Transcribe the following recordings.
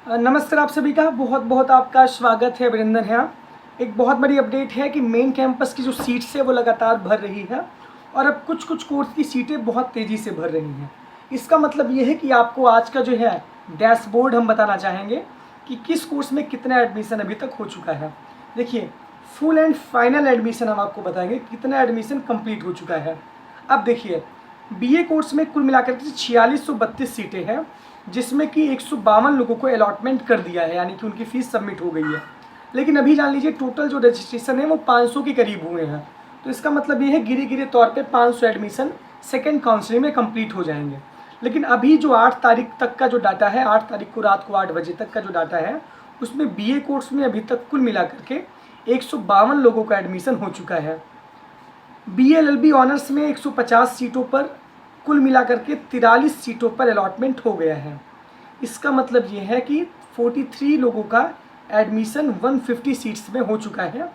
नमस्कार आप सभी का बहुत बहुत आपका स्वागत है। अभिनंदन है। एक बहुत बड़ी अपडेट है कि मेन कैंपस की जो सीट्स है वो लगातार भर रही है और अब कुछ कुछ कोर्स की सीटें बहुत तेज़ी से भर रही हैं। इसका मतलब ये है कि आपको आज का जो है डैशबोर्ड हम बताना चाहेंगे कि किस कोर्स में कितना एडमिशन अभी तक हो चुका है। देखिए, फुल एंड फाइनल एडमिशन हम आपको बताएंगे कितना एडमिशन कंप्लीट हो चुका है। अब देखिए, बीए कोर्स में कुल मिलाकर के 4632 सीटें हैं, जिसमें कि 152 लोगों को अलॉटमेंट कर दिया है, यानी कि उनकी फ़ीस सबमिट हो गई है। लेकिन अभी जान लीजिए टोटल जो रजिस्ट्रेशन है वो 500 के करीब हुए हैं। तो इसका मतलब ये है गिरे गिरे तौर पे 500 एडमिशन सेकेंड काउंसलिंग में कंप्लीट हो जाएंगे। लेकिन अभी जो 8 तारीख तक का जो डाटा है, 8 तारीख को रात को 8 बजे तक का जो डाटा है, उसमें बीए कोर्स में अभी तक कुल मिलाकर के 152 लोगों का एडमिशन हो चुका है। BLLB ऑनर्स में 150 सीटों पर कुल मिलाकर के 43 सीटों पर अलॉटमेंट हो गया है। इसका मतलब ये है कि 43 लोगों का एडमिशन 150 सीट्स में हो चुका है।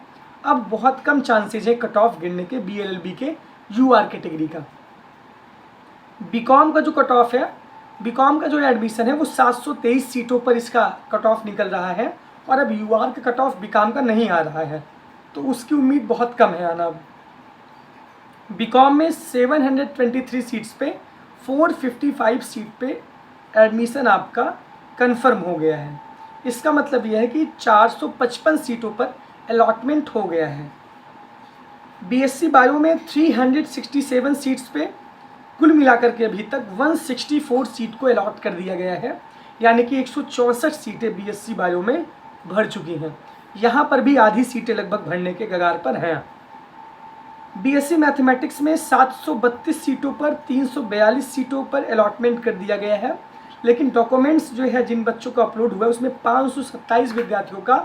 अब बहुत कम चांसेज है कट ऑफ गिरने के BLLB के UR कैटेगरी का। बीकॉम का जो कट ऑफ है, बीकॉम का जो एडमिशन है वो 723 सीटों पर इसका कट ऑफ निकल रहा है और अब UR का कट ऑफ बीकॉम का नहीं आ रहा है, तो उसकी उम्मीद बहुत कम है आना। बीकॉम में 723 सीट्स पे 455 सीट पे एडमिशन आपका कंफर्म हो गया है। इसका मतलब यह है कि 455 सीटों पर अलॉटमेंट हो गया है। बीएससी बायो में 367 सीट्स पे कुल मिलाकर के अभी तक 164 सीट को अलॉट कर दिया गया है, यानी कि 164 सीटें बीएससी बायो में भर चुकी हैं। यहाँ पर भी आधी सीटें लगभग भरने के कगार पर हैं। बीएससी मैथमेटिक्स में 732 सीटों पर 342 सीटों पर अलॉटमेंट कर दिया गया है, लेकिन डॉक्यूमेंट्स जो है जिन बच्चों का अपलोड हुआ है उसमें 527 विद्यार्थियों का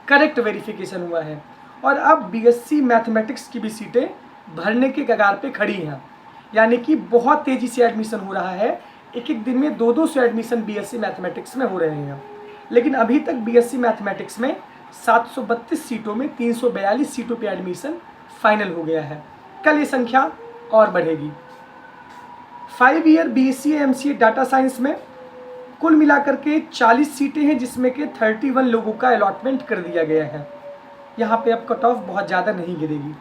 करेक्ट वेरिफिकेशन हुआ है और अब बीएससी मैथमेटिक्स की भी सीटें भरने के कगार पे खड़ी हैं, यानी कि बहुत तेज़ी से एडमिशन हो रहा है। एक एक दिन में 200 एडमिशन बीएससी मैथमेटिक्स में हो रहे हैं। लेकिन अभी तक बीएससी मैथमेटिक्स में 732 सीटों में 342 सीटों पर एडमिशन फाइनल हो गया है। कल ये संख्या और बढ़ेगी। 5 year BSc MCA data science में कुल मिलाकर के 40 सीटें हैं, जिसमें के 31 लोगों का अलॉटमेंट कर दिया गया है। यहाँ पे अब कट ऑफ बहुत ज़्यादा नहीं गिरेगी।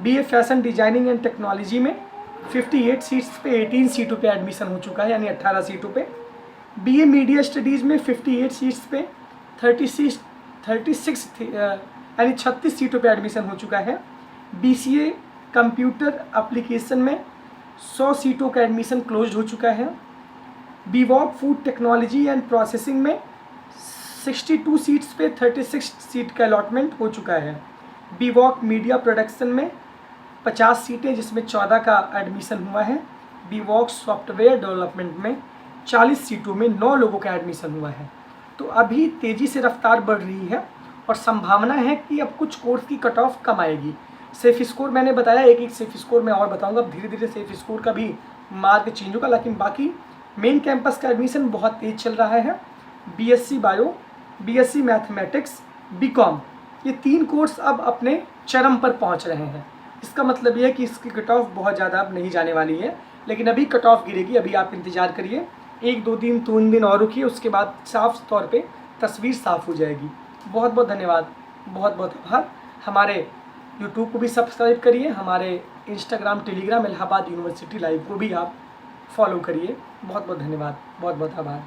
BA fashion designing and technology में 58 सीट्स पे 18 सीटों पे एडमिशन हो चुका है, यानी 18 सीटों पे। BA मीडिया स्टडीज़ में 58 सीट्स पे 36 यानी 36 सीटों पे एडमिशन हो चुका है। BCA कंप्यूटर एप्लीकेशन में 100 सीटों का एडमिशन क्लोज हो चुका है। BVOC food technology and processing में 62 सीट्स पे 36 सीट का अलॉटमेंट हो चुका है। BVOC मीडिया प्रोडक्शन में 50 सीटें, जिसमें 14 का एडमिशन हुआ है। BVOC सॉफ्टवेयर डेवलपमेंट में 40 सीटों में 9 लोगों का एडमिशन हुआ है। तो अभी तेज़ी से रफ्तार बढ़ रही है और संभावना है कि अब कुछ कोर्स की कट ऑफ कम आएगी। सेफ स्कोर मैंने बताया, एक एक सेफ स्कोर मैं और बताऊंगा। धीरे धीरे सेफ स्कोर का भी मार्ग चेंज होगा, लेकिन बाकी मेन कैंपस का एडमिशन बहुत तेज चल रहा है। BSc bio, BSc mathematics, BCom, ये 3 कोर्स अब अपने चरम पर पहुंच रहे हैं। इसका मतलब ये है कि इसकी कट ऑफ बहुत ज़्यादा अब नहीं जाने वाली है, लेकिन अभी कट ऑफ गिरेगी। अभी आप इंतज़ार करिए, 1-2 दिन 3 दिन और रुकिए, उसके बाद साफ तौर पर तस्वीर साफ हो जाएगी। बहुत बहुत धन्यवाद, बहुत बहुत आभार। हमारे यूट्यूब को भी सब्सक्राइब करिए, हमारे Instagram, Telegram, Allahabad university live को भी आप फॉलो करिए। बहुत बहुत धन्यवाद, बहुत बहुत आभार।